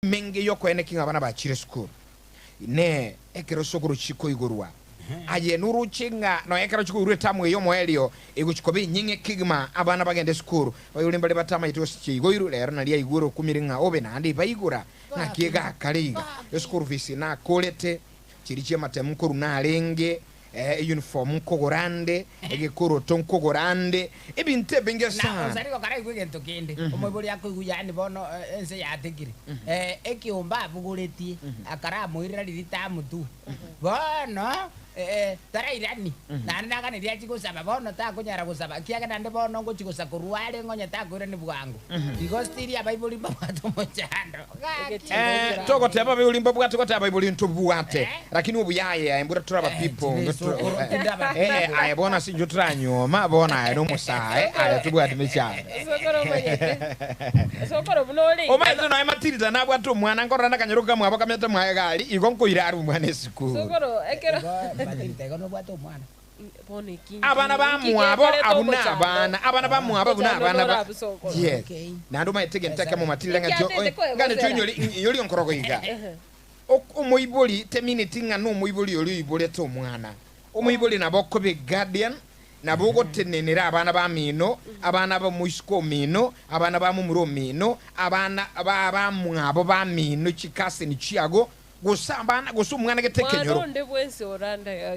menge yoko ene kinga bana ba chire school ne ekero sokoro chiko igorwa aye nuru chinga no ekero chiko uru tamu yo moelio eguchikobe nyinge kigma abana bagende school bayuli mbale batama itosi chigo iru lero na lia iguro kumiringa obe na andi baigura na kiega kaliga school fees na kolete chiriche matemukuru na alenge uniform kogorande egekoro ton kogorande ebinte bengesa na Onsarigo karai kwigento kinde omobori akuguyani bono ense yatekire ekiomba buguretie akara moirira ririta mutu bono tarairani na ndaga ne dia chigosaba bono ta kunyara gosaba kiaga nande bono ngo chigosa kuruale ngonya ta kwira ni bwangu igostiri abaibuli babato mochando toko teba biulimba bwate ko teba ibuli ntubwate lakini ubuyaye embura turaba people aya bona sinjo tranyoma bona no musae aya tubwate mechana sokoro bunole o mai no Matildah na bwato mwana ngorana nakanyeruka mwabo kameta mwaye gali igonkoira ari mwana siku sokoro ekero Matildah no bwato mwana abana ba mwabo abuna abana ba mwabo abuna abana ba yes na ndo maitege ntaka mu Matildah ngajo ngane tunyoli yoli Onkorogo iga omoiboli teminiti nga no moiboli yoli ibole to mwana omoiboli naboko be guardian nabogo tenenera abana ba mino abana ba muisko mino abana ba mumuro mino abana ba mwabo ba mino chikase ni chiago gusambana gusumwana getekenyoro mwana bwense oranda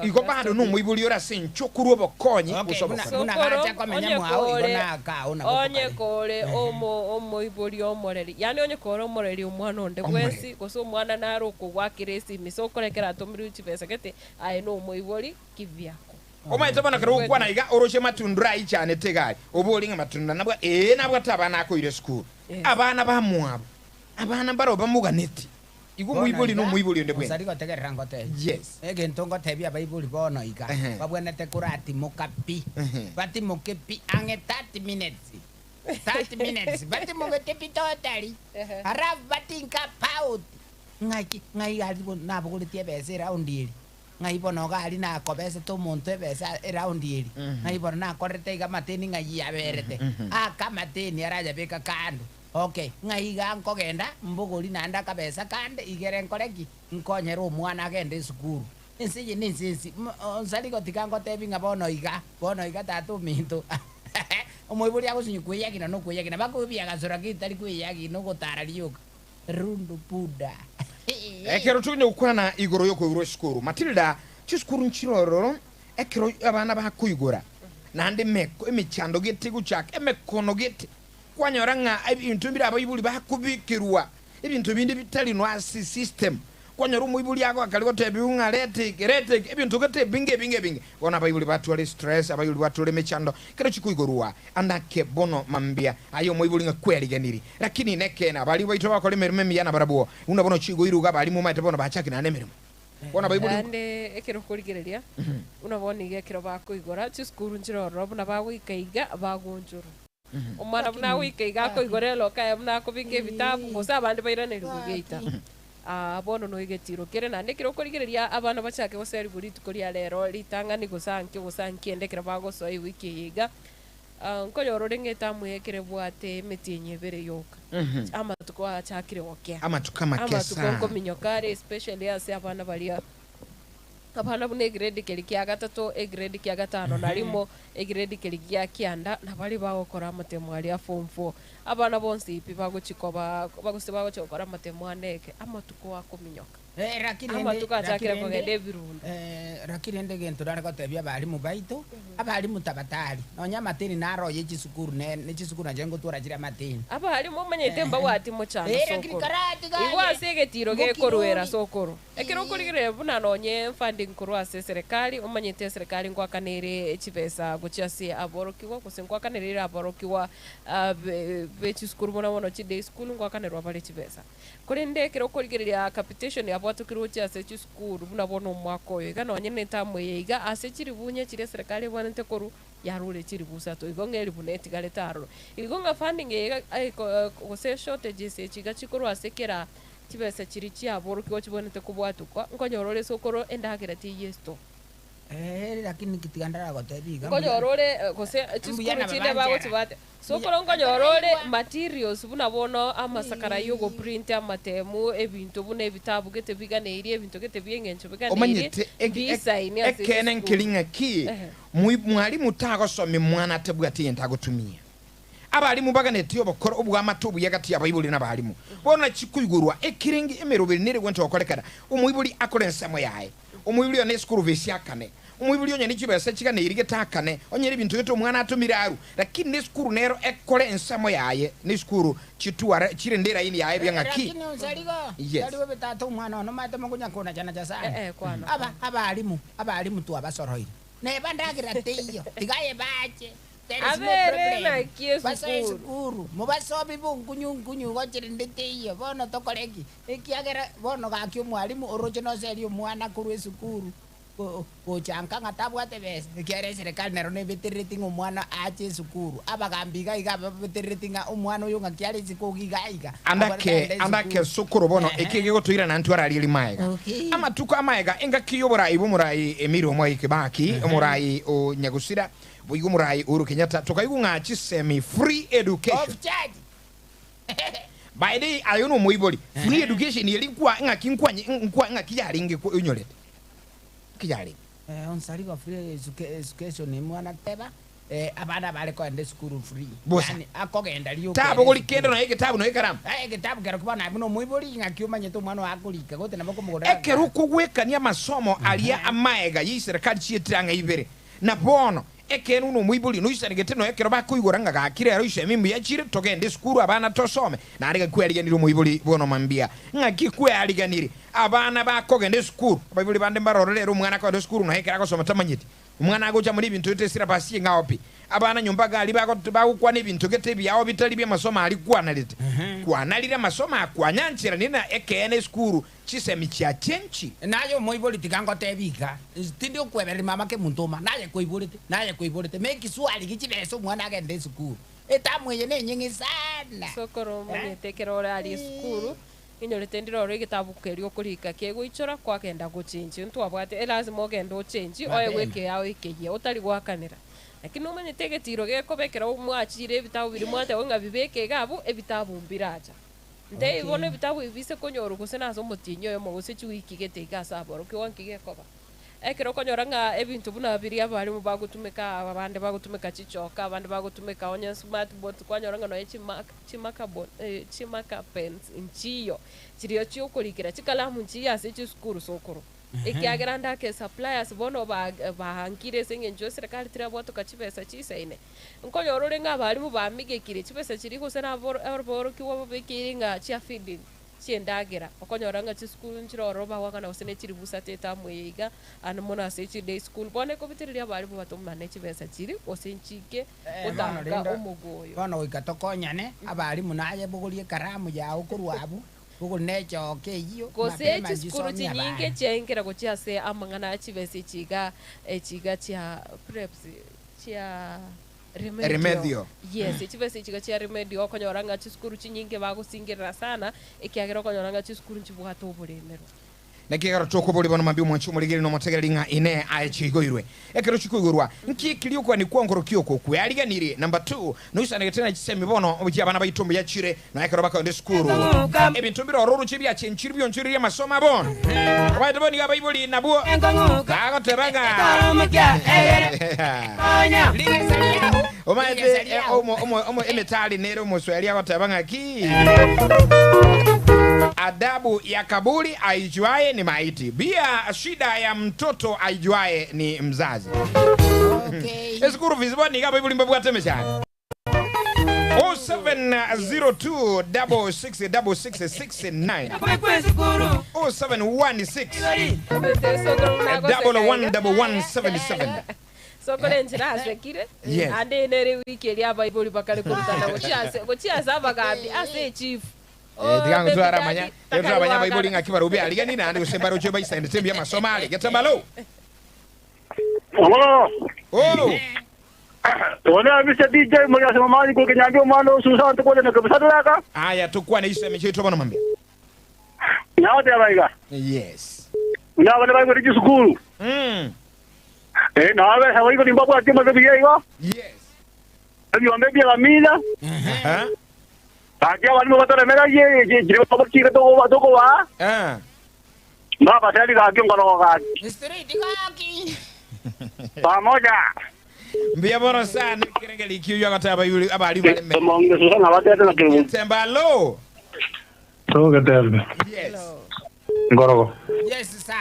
iko bado no muibuli ora senchokuru obokonyi gusoma gacha komenya mwao igona ka ona onye kore omo ibuli omoreri yani onye kore omoreri omwana onde bwensi guso mwana naruko gwakiresi misokorekera tomiru chipesa gete ai no muibuli kivyako omaite bana karo kwa na iga oroshe matundura ichane tegali obolinga matunda nabwa nabwa tabana akoire school abana ba mwabo abana baro bamuganeti igo muibuli no muibuli onde bwen Onsarigo tegerera ngote yes egento ngotebia baibuli bono iga babwenete kurati mukapi bati mukepi ange 30 minutes 30 minutes bati mukepi totally araf bati nkapaut ngai ali nabo kulitie bese round iri ngai bono gali na kobese to monto bese round iri ngai bono na korete iga mateni ngai yaberete kama teni araja beka kando okay ngaiga nkogenda mbuguri nanda kabesa kande igere nkoreki nkonyera omwana agende sukuru insije ninsisi Onsarigo tikango tebinga bono iga tatu minto omoiburi agusinyu kwiyagina no kwiyagina bakubia gasora kitari kwiyagi no gotara liyoka rundu puda ekero tunyo ukwana igoro yoko uro skuru Matildah chiskuru nchiroro ekero abana bakuyigora nande meko emichando getigu chak emekono geti kwanyoranga ibintu bira abayibuli bakubikirwa ibintu bindi bitali no asi system kwanyora umuyibuli yako akaliko tebiunga lete ibintu gete binge bona abayibuli batwale stress abayibuli batwale mechando kero chikuigorwa andake bono mambia ayo muyibuli ngakweli ganiri lakini nekena bali baito bakole merime miyana barabuo unabono chigoiruga bali mu maite bono bachaki na nemerimo bona abayibuli ande ekero kurigereria unabona igekero bakuigora chiskuru njiroro bona bagwikaiga bagunjuru omwana buna wikaiga koigorelo kaya buna kubinge vitabu gusa abandi bairane rugeita bono no igetiro kere na ndekiro kurigereria abana bachake goseri buri tukoria lero litangani gusanki ndekira bagoso wiki yiga nkoyorore ngeta mwekere bwate metinye bere yoka amatuko achakire wokia amatuka makesa amatuko minyokare especially ase abana balia abana bune grade kelikia gatatu grade kia gatano narimo grade kelikia kianda na bali bagokora matemo ali a form 4 abana bonsi ipi baguchikoba baguseba bagokora matemo aneke amatuko akominyoka rakini amatuko achakire kogende birundu rakini ndege ntudara kotebia bali mubaito abali mutabatali nonya mateni naro ye chisukuru ne chisukuru njengo turajira mateni abali mumenyete mbawati mochano soko igwa segetiro gekorwera sokoro ekero kurigire buna nonye funding kurwase serikali umanyete serikali ngwakanire chipesa guchiasi aborokiwa kusenkwakanire aborokiwa be chisukuru bona wono chide school ngwakanirwa bali chipesa kurinde kero kurigiria capitation ya bwatu kiruchi ase chisukuru buna bono mwako iga nonye netamwe yiga ase chiribunye chire serikali bonete koru yarule chiribusa to igongeri buneti galetaro igonga funding yiga gose shortages echiga chikuru ase kera chibesa chiri chia borokiwa chibonete kubwatukwa nkonyorore sokoro endagera ti yesto lakini kitigandara gotebiga konyorore kose chiskuru chinde bago chibate so korongo nyorore materials buna bono amasakara yogo print amatemu ebintu buna ebitabu getebiga neiri ebintu getebiengencho biga neiri design ya ekenen kilinga ki mwalimu tago somi mwana tebwati entago tumia abalimu baganetiyo bakora ubwa matubu yagati abayibuli n'abalimu bona chikuyigurwa ekiringi emeroberi nere gwento okolekara umuyibuli akolensamo yaye umuyibuli one skuru vesi akane umuyibuli onye nichibese chikane irige takane onye bintu geto mwana atumiraru lakini ne skuru nero ekole ensamo yaye ne skuru chituara chirendera ini yaye byangaki lakini Onsarigo yaliwe betatu mwana no mate mukunya kona jana jasana kwana abalimu tu abasoroire ne bandagira teyo tigaye bache abere na kiesukuru mubasobi bungunyungunyu gochirindite iyo bono tokoreki ekiagera bono gakyo mwalimu orochino serio mwana kuru esukuru gochanga ngatabwate bese ekiare serikali nero ne betereti ngomwana ache esukuru abagambiga igaba betereti nga omwana oyo ngakiare zikogiga andake sukuru bono ekige gotuira na ntwara ali maiga amatuko amaiga enga kiyobora ibumurai emiro mwa ikibaki murai o nyagusira buigu murai Uhuru Kenyatta tukaigunga chisemi free education of charge by the ayono moiboli free education yelikuwa nkwa ngakiyaringe ko unyolete kijari Onsarigo free education ni mwana teba abana bale ko ende school free yani akogenda liyo tabo golikendo na ekitabu no ekaramu ekitabu kero kubana buno moiboli ngakiumanye to mwana akulika gote nabako mugoda ekeruko gwekania masomo alia amaega yiserikali chietranga ibere na bono ekenu no muibuli no isanigete no ekero bakuyigoranga gakire ero ishemimu yachire togende skuru abana tosome na ariga kweliganiro muibuli bono mambia ngaki kweliganiri abana bakogende skuru abayibuli bande mbarorero mwana ko skuru no hekera gosoma tamanyiti umwana agocha muri bintu yotesira basi ngaopi abana nyumba gali bakwa n'ibintu gete byawo bitali bya masomo ali kwanalite kwanalira masomo akwanyanchira nina ekene skuru chisemi cha chenchi nayo moiboli tikango tebika tindi okwebere mama ke muntoma naye koibolete meki swali gichibeso mwana agende skuru etamwe yene nyingi sana sokoro munyetekerora ali skuru inyorete ndiroro igitabu kerio kurika kegwichora kwagenda guchinji ntu abwate lazima ogenda uchinji oye gweke yawo ikeye utari gwakanira lakini umanye tegetiro gekobekera umwachire ebitabu biri mwate onga bibeke gabu ebitabu mbiraja nde ibone ebitabu ibise konyoru kusenazo mutinyo yo mogose chiwiki geteka saboro kiwanki gekoba ekero konyoranga ebintu buna biri abali mu bagutumeka abande bagutumeka chichoka abande bagutumeka onya smart board kwanyoranga no chimaka pens inchiyo chiriyo chiokurikira chikalamu nchiya se chiskuru sokoro ekiagera ndake suppliers bono bahangire sengenjo serikali tira bwato kachibesa chisaine nkonyorore nga abali mu bamigekire chibesa chiri kusena boro kiwo bekiringa chia feeding chiendagera okonyoranga chiskuru nchiroroba wakana usene chiri busate tamweiga anamona se chi day school bone ko bitiriria bali mu batomane chibesa chiri osenchike otanga umugoyo bono ikatokonyane abali munaye bugulie karamu yao kurwabu bugu necho keyo kose chiskuru chinyinge chengera gochiase amangana chibesa chiga chia preps chia remedio yes chibese chiga chia remedio okonyoranga chiskuru chinyinge bagusingirira sana ekiagera okonyoranga chiskuru chibwato obulemero nekigaro choko boli bono mambio mwanchu muligiri no motegelinga ine aichigoirwe ekero chikugurwa nkikiliyo kwa ni kwongoro kyoko kwaliganire number 2 no isana tena chisemi bono obuji abana bayitombo yachire na ekero baka onde skuru ebintu biro roro chibya chenchiri byo nchiri ya masoma bono abaito boni abayiboli nabuo kago tebanga omaete omo emetali nero moswali agotabanga ki adabu ya kaburi aijuaye ni maiti. Bia shida ya mtoto aijuaye ni mzazi. Okay. Esikuru viziboni kama hivu limbabu atemeshani. 0702 666669 0716 111177. Sokole njira sekire ande nere wiki ya Bible bakale kurutana gochiasa abagambi ase chief digango tuara manya tuara manya Bible nga kibarubi aligani na ande usembaro choba isende tembia masomali getambalo oh Ona Mr. DJ Maria Somali ko kenyambio mano susa to ko na kabsadaka aya tukua na iseme cheto bana mambia nyaote abaiga yes una bana baigo ri school No, ve sawa iko ni babu ati mabia hiyo. Yes. Ndio mbebia la mina. Akia wali mbatara mera ye jiro babu kira to wa. Na basali ga kyo ngoro ga. Street kaki. Pamoja. Mbia bora sana kirengeli kiyo yakataba yule abali bale me. Monge sana watete na kiyo. Getembe lo. So Getembe. Yes. Onkorogo. Yes sir.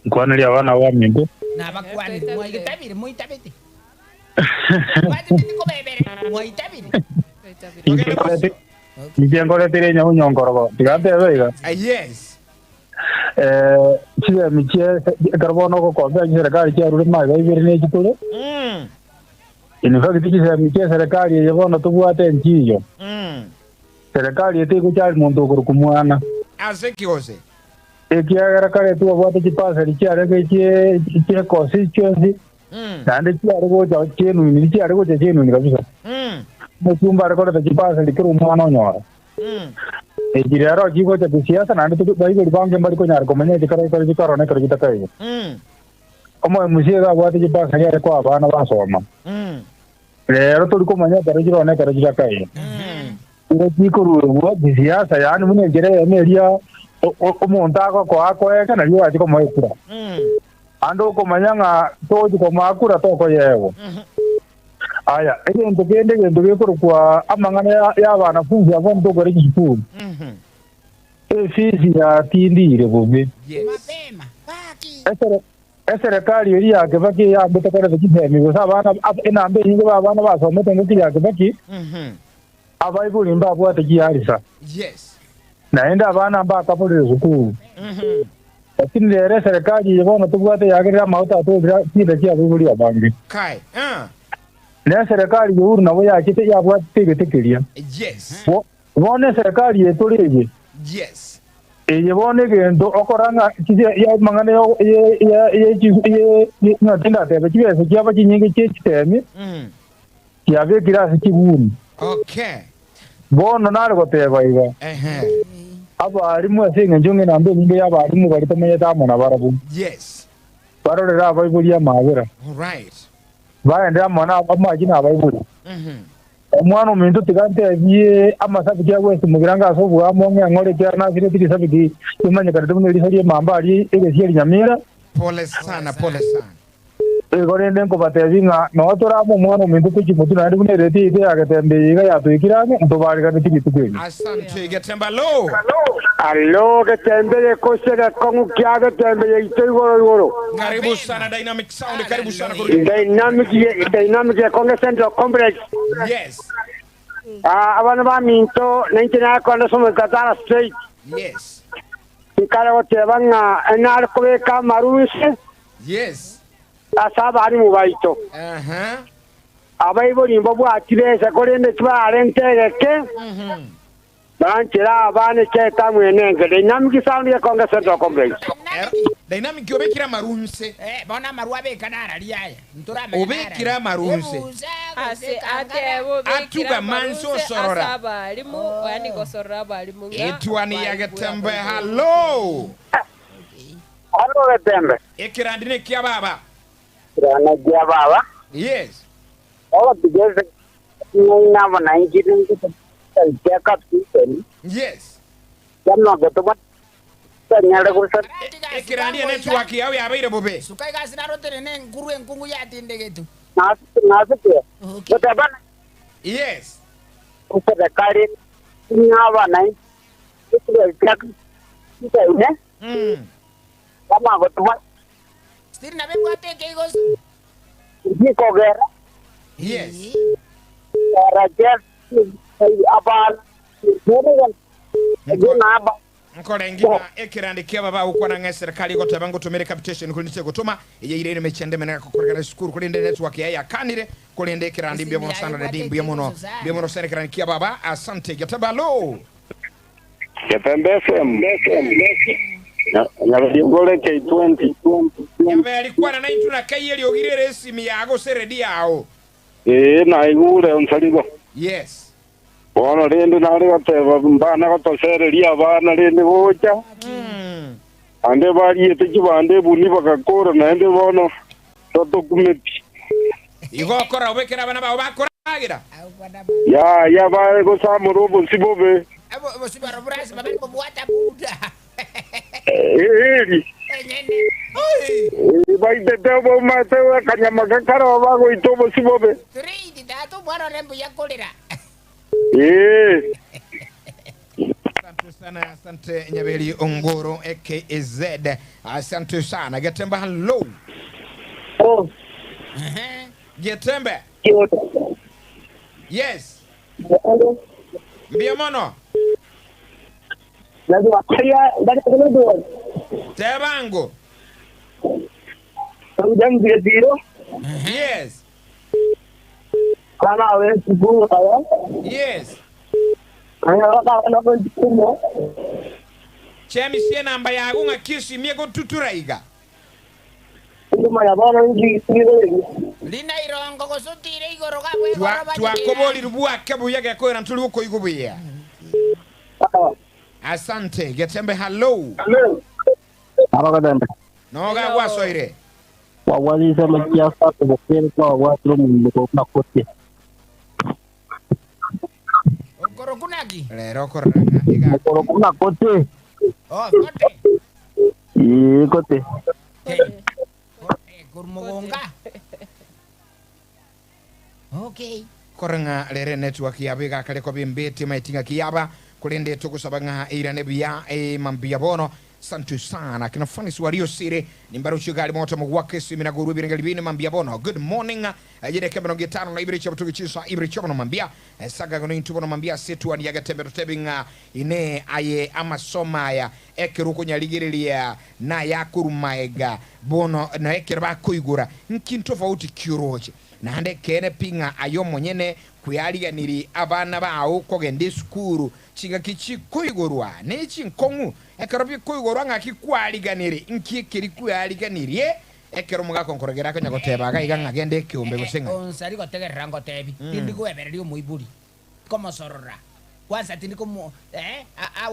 Nkwanira abana wa mingo. Na bakwanira mwa Getabire muitabete. Wati tiko bebere muitabire. Ngiengole tirenya unyongorogo. Tigate wega. Yes. Chile miche karbono ko kombe serikali ya rudi mai baibiri ne chitule. In fact chile miche serikali ya bono tubuate nchiyo. Serikali yete kuchali muntu kurukumwana. Azekiose. Ekiagara kare tu abate chipasa lichare ke constituency. Nande chiare go ja chenu ni chiare go chenu ni kabisa. Mutumba rekora ta chipasa likiru mwana nyora. Ejiraro jigo cha siasa nande tu baibiri bange mbari ko nyar ko manye dikara ne kare takai. Omo musiga abate chipasa ya ko abana basoma. Lero tu ko manye kare jiro ne kare takai. Iro jikuru wo siasa yani mune jere emeria omuntu ako akoeka na liwa chiko moekura ando ko manyanga toji ko makura to ko yewo aya ende gende gekuru kwa amangana ya bana funzi abo ndo gore chifu fisi ya tindire bobe Mapema. Baki. serikali yari yake baki ya betakara zikipemi kwa sababu ina ambe hingo abana basomete ngiki yake baki abaibuli mbabo atakiarisa Yes. naenda abana bakapolera sukuru lakini lere serikali yabona tubwate yagira mauta atobira kile kya bibuli abangi Kai. ne serikali yuru nabo yakite yabwate tegetekeria Yes. bone serikali yetoleje Yes. yebone gendo okoranga kije ya mangane ye na tinda tebe kibese kyaba kinyinge cyitemi kyabe kirasi kibuni Okay. bono nare goteba iga abarimu asinga njonge nambe ninge y'abarimu bari tomeye tamona barabu. Yes. Barorera abayibuli y'amabera. All right. Baende amona amaji na abayibuli. Omwana omuntu tigante biye amasabi kya wese mugiranga asobu amonge ngore kya na sire tiri sabidi tumanye kare tumwe risari mamba ari egesieri Nyamira. Pole sana, pole sana. Gore nden ko batezinga no tora mo mwana omuntu kuchimutu na ndikune reti ite agatembe yiga yatwikirane ndobari kandi tikitugwe. Asante Getembe lo. Allo Getembe kosega kongu kya Getembe igoro. Karibu sana Dynamic Sound, karibu sana kwa Dynamic Congress Central Complex. Yes. Abana ba minto 99 kondo somo katara straight. Yes. Ikara wotebanga enar kubeka maruse. Yes. Asaba ari mubaito. Abayibuli mbobu atibese kolende tware ntegeke. Banchira abane cheta mwenenge Dynamic Sound ya Congress Central Complex. Dynamic obekira marunse. Bona marua be kanara liaya. Ntura me. Obekira marunse. Ase atebo atuga manso sorora. Asaba limu yani go sorora bali munga. Etwani ya Getembe hello. Hello Getembe. Ekirandine kya baba. Rana kya baba? Yes. All together na wana injini check up system. Yes. Jamno gotoba nyara kusa ekirandine network yawe yabaire bobe. Sukai ga sinaro tere nguru enkungu ya tindegetu. Nasu gotabana. Yes. Kusa kare nyawa nai. Check system ne? Kama gotoba Stiri na bebwa teke igos. Niko gera. Yes. Rajet abal. Nkora ngima ekirandi kya baba ukwana nga serikali go tabango tumere capitation kulinde gutuma yeire mechende mena kukorera skuru kulinde network ya kanire kulinde ekirandi byo mo sana de byo mo serikali kya baba asante Getembe Getembe FM na ngole K20 yabe alikuwa na naituna kayeli ogirere esimi yago seredi yao na igure Onsarigo. Yes. Bono rende nare gateba mbana gatosereria abana rende gocha ande bari ete kibande buni bakakora na ende bono toto kumepi igokora ubekera bana bawe bakoragira ya ba go samuro bonsibobe abo sibara burasi babe bobwata buda eri ba idetebo matewa kanyama kakaro bago itobo sibobe 3 datu bwana rembo yakolera Asante sana, asante Nyabeli Ongoro AKZ. Asante sana. Getembe hello. oh Getembe. Yes. Biamono. lazima kaya ndani kuna ndo Tebango. ndio ndio Yes. kana wewe sibu haya Yes. aya na kwa kumo Chemi sie namba yagu nga Kisii miego tuturaiga. nduma ya bana ngi ngi lina irongo gusutire igoro gabwe goro Twakoboli rubua kebuya gekoera ntuli uko igubuya. Asante. Getembe hello. Abakadanda. Noga gwasoire. Wawali sema kiasi kwa kweli kwa watu mungu na kote. Onkoro kunagi Lero koranga iga. Kwa kuna kote. kote Kote. kurmugonga okay Koranga lere network yabiga kale ko bimbeti maitinga kiyaba kulende tukusabanga ira nebia mambia bono. Santu sana kina fani suwario sire nimbaro chugali moto mwake simina guru birengali bini mambia bono. Good morning jide kebano gitano na ibiri chabutuki chisa ibiri chabano mambia saga gono intubono mambia Etwani ya Getembe Television ine aye ama soma ya ekeruko nyaligirelia na yakurumaega bono na ekerba kuigura nkinto fauti kiroche na hande kene pinga ayo monyene kuyaliganiri abana bawo kogende skuru chiga kichi kuigurwa nechi nkongu ekerobi kuigurwa ngaki kwaliganiri nkikiri kuyaliganiri ekero mugako nkorogera kanya goteba iga ngagende kiumbe gusenga Onsarigo tegerera ngotebi tindi kuwebererio muiburi como sorora kwanza tindi como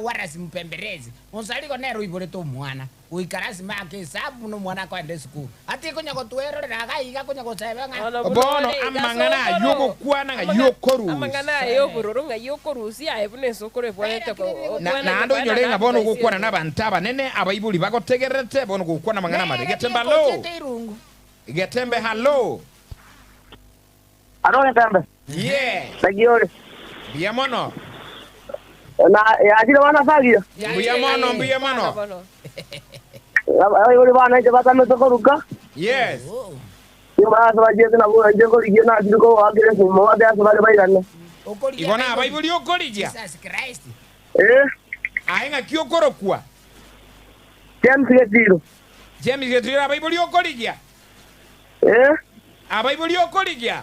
warasi mpemberezi Onsarigo nero ibure to mwana uikarasi make sabu no mwana kwa ende school ati kunya gotwerera gaiga kunya goteba nga bono amangana yogo kwana nga yokoru amangana yobururu nga yokorusi aebune sokore bwanete ko na ando nyolenga bono gukwana nabantaba nene abayibuli bagotegerete bono gukwana mangana made Getembe hello Getembe hello aro Getembe yeah tagiore biamono na ya jira wana fagia biamono ayo bana je bata metokoruka yes yo bana baje na bo je ko ligena diriko wagire mo wade asbale bairane igona abayibuli okolija Jesus Christ ainga kiokorokwa James Getiro abayibuli okolija abayibuli okolija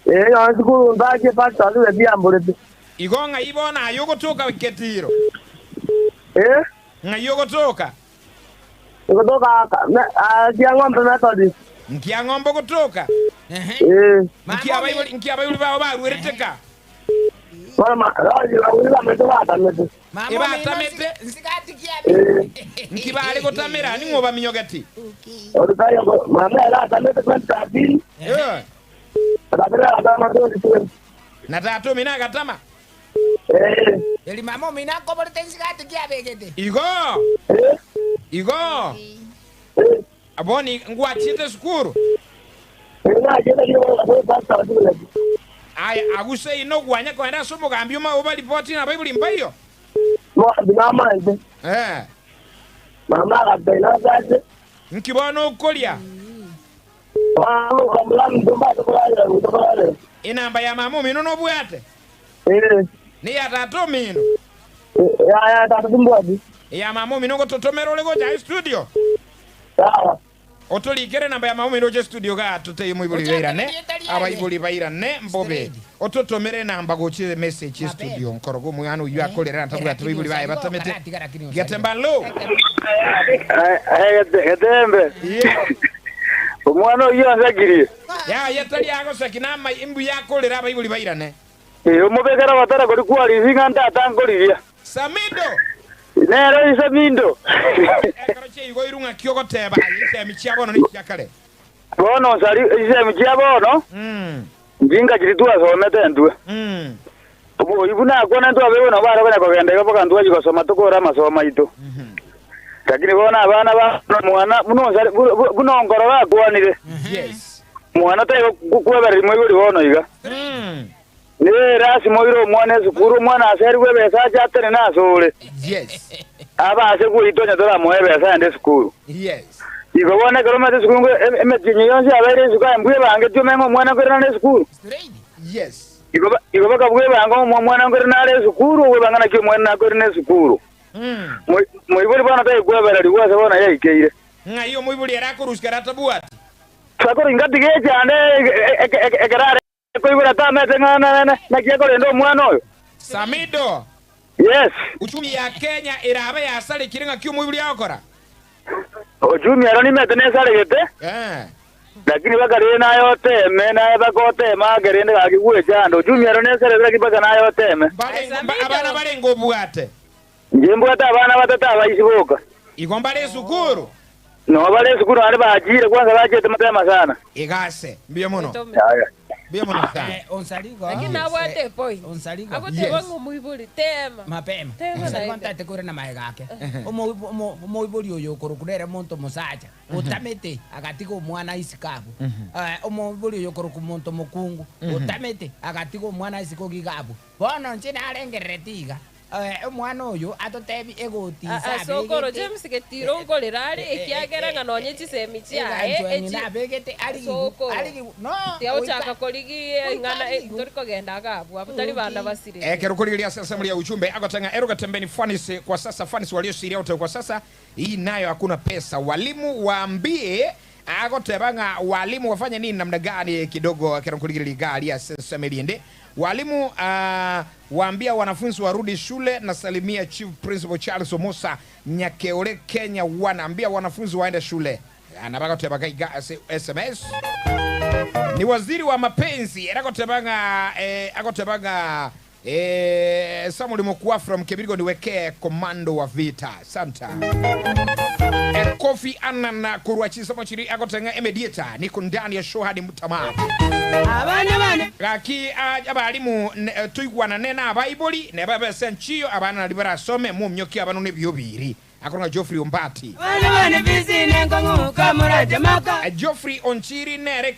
ya sikuru ndaje pasta ndio biambolete igonga ibona ayogotoka Getiro nga yogotoka kutoka ng'ombe metodi nkia ng'ombe kutoka nkia abayibuli bao barwereteka mama wila metobata mete ibata mete nsikati kiabe nkibale gotamera ni ngoba minyogati orutayo mama la tamete kwenta bi Kabela adama ndo na tatu mina gatama eli mama mina ko borte nsikati kiabe gete igo aboni ngwa chite skuru aya aguse ino gwanya ko enda somo gambio ma oba ripoti na Bible mbayo mama mama kabela gaje nkibono ukolia inamba ya mamu mino no bwate ni ya tatu mino ya tatu mbodi ya mamu mino go totomero lego ja studio sawa otolikere namba ya mamu mino je studio ga tuteye mu ibuli beira ne abayibuli baira ne mbobe ototomere namba go che message studio Onkorogo muyano yu akolera ntabwa tubibuli baye batamete Getembe hello Getembe umwana uyu azagiriye ya yetali yago sakinama imbu yakolera abayibuli baira ne umubekera batara kuri kwali zinga ndatangoliria Samido nero isamindo karoche igo irunga kiogoteba ise michiabono ni cyakale bono sari ise mjia bono njinga jiritua somete ndwe ubu ibuna kona ndo abebona bara bana kogenda ko bakandwa jigosoma tukora masoma ito lakini bona abana ba mwana muno sari buno Onkorogo akwanire yes mwana tayo kukwebera mwiburi bono iga ne rasi moiro mwana sukuru mwana aseri kwebesa chatene nasole yes aba ase kuitonya dola mwebesa ende sukuru yes Igo bona kero mate sukuru emetinyo yonse abere suka mbwe bange tumengo mwana kwera na sukuru yes igo baka bwe bango mwana kwera na sukuru we bangana kyo mwana kwera na sukuru moiburi bana tayo kwebera liwa se bona yaikeire ngayo moiburi era kuruskara tabuati sakoro ingati gejane ekerare koibura tamete ngana na kiekore ndo mwana oyo Samido yes uchumi ya Kenya irabe ya sale kiringa kyo moiburi yakora Ojumi aroni metene sare gete lakini bakare na yote mena bakote magerende akigwe chando ojumi aroni sare zaki baka na yote me abana bare ngobwate njimbo ata abana batata abayisiboka igombare sukuru no bale sukuru ari bajire kwanza bajete matema sana igase mbio muno mbio muno Onsarigo lakini abwate poi Onsarigo agoteba ngomwiburi tema mapema Onsarigo ntate kore na maega ake omoiburi oyo korokurere muntu musaja utamete agatigo mwana isikabu omoiburi oyo korokumuntu mukungu utamete agatigo mwana isiko gigabu bono nchine arengeretiga mwana oyo atotebi egoti sabe sokoro James getiro ngolirari ekiagera nganonye chisemi chiae nabegete ari no tia uchaka koligi ngana toriko genda gabu abutari banda basire kero kulilia sasa mlia uchumbe agotenga ero Getembeni Funnies kwa sasa Funnies walio siria wote kwa sasa hii nayo hakuna pesa walimu waambie agotebanga walimu wafanye nini namna gani kidogo kero kulilia gari ya sasa meliende walimu waambia wanafunzi warudi shule na salimia Chief Principal Charles Omosa Nyakeole Kenya wanaambia wanafunzi waende shule anabaka tebaka SMS ni waziri wa mapenzi agotebanga Samuel Mokwa from Kebirigo niweke komando wa vita santa Kofi Annan kurwachi samochiri agotenga emedieta niko ndani ya show hadi mtamati abana gaki abalimu tuigwana nena Bible ne baba senchiyo abana libera some mu mnyoki abano ne byobiri akonga Geoffrey Ombati abana bizine ngongo kamura jamaka Geoffrey onchiri nere